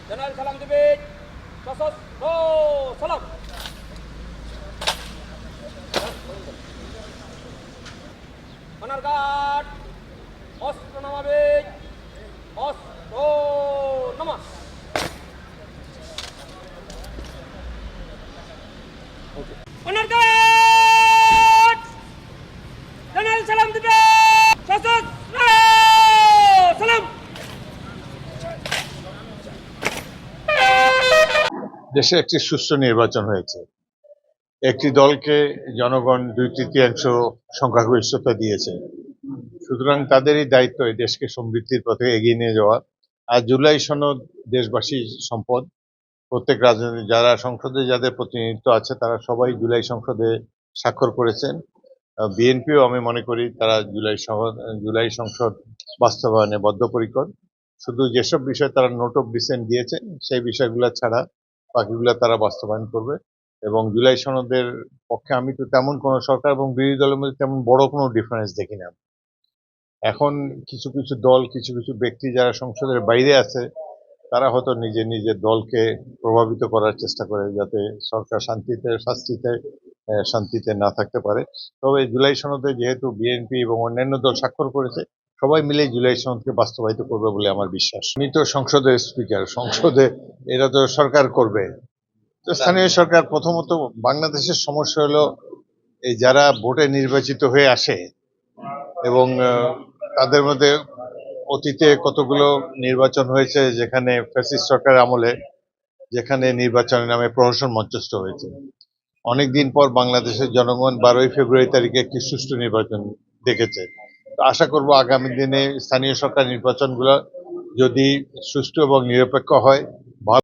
General সালাম দিবে। সশস্ত্র সালাম। অনার গার্ড অস্ত্র নামাবে। অস্ত্র নামা। অনার গার্ড জেনারেল সালাম দিবে। সশস্ত্র সালাম। দেশে একটি সুষ্ঠু নির্বাচন হয়েছে। একটি দলকে জনগণ 2/3 সংখ্যাগরিষ্ঠতা দিয়েছে। সুতরাং তাদেরই দায়িত্ব এই দেশকে সমৃদ্ধির পথে এগিয়ে নিয়ে যাওয়া। আর জুলাই সনদ দেশবাসীর সম্পদ। প্রত্যেক রাজনৈতিক যারা সংসদে যাদের প্রতিনিধিত্ব আছে তারা সবাই জুলাই সংসদে স্বাক্ষর করেছেন। বিএনপিও আমি মনে করি তারা জুলাই সংসদ বাস্তবায়নে বদ্ধপরিকর। শুধু যেসব বিষয় তারা নোট অফ ডিসেন্ট দিয়েছেন সেই বিষয়গুলো ছাড়া বাকিগুলো তারা বাস্তবায়ন করবে। এবং জুলাই সনদের পক্ষে আমি তো তেমন কোনো সরকার এবং বিরোধী দলের মধ্যে তেমন বড় কোনো ডিফারেন্স দেখি না। এখন কিছু কিছু দল কিছু কিছু ব্যক্তি যারা সংসদের বাইরে আছে তারা হয়তো নিজের দলকে প্রভাবিত করার চেষ্টা করে যাতে সরকার শান্তিতে না থাকতে পারে। তবে জুলাই সনদে যেহেতু বিএনপি এবং অন্যান্য দল স্বাক্ষর করেছে সবাই মিলে জুলাই সনদকে বাস্তবায়িত করবে বলে আমার বিশ্বাস। আমি তো সংসদের স্পিকার, সংসদে এরা তো সরকার করবে। তো স্থানীয় সরকার প্রথমত বাংলাদেশের সমস্যা হলো এই যারা ভোটে নির্বাচিত হয়ে আসে এবং তাদের মধ্যে অতীতে কতগুলো নির্বাচন হয়েছে যেখানে ফ্যাসিস্ট সরকার আমলে যেখানে নির্বাচনের নামে প্রহসন মঞ্চস্থ হয়েছে। অনেকদিন পর বাংলাদেশের জনগণ 12ই ফেব্রুয়ারি তারিখে একটি সুষ্ঠু নির্বাচন দেখেছে। তো আশা করব আগামী দিনে স্থানীয় সরকার নির্বাচনগুলো যদি সুষ্ঠু এবং নিরপেক্ষ হয়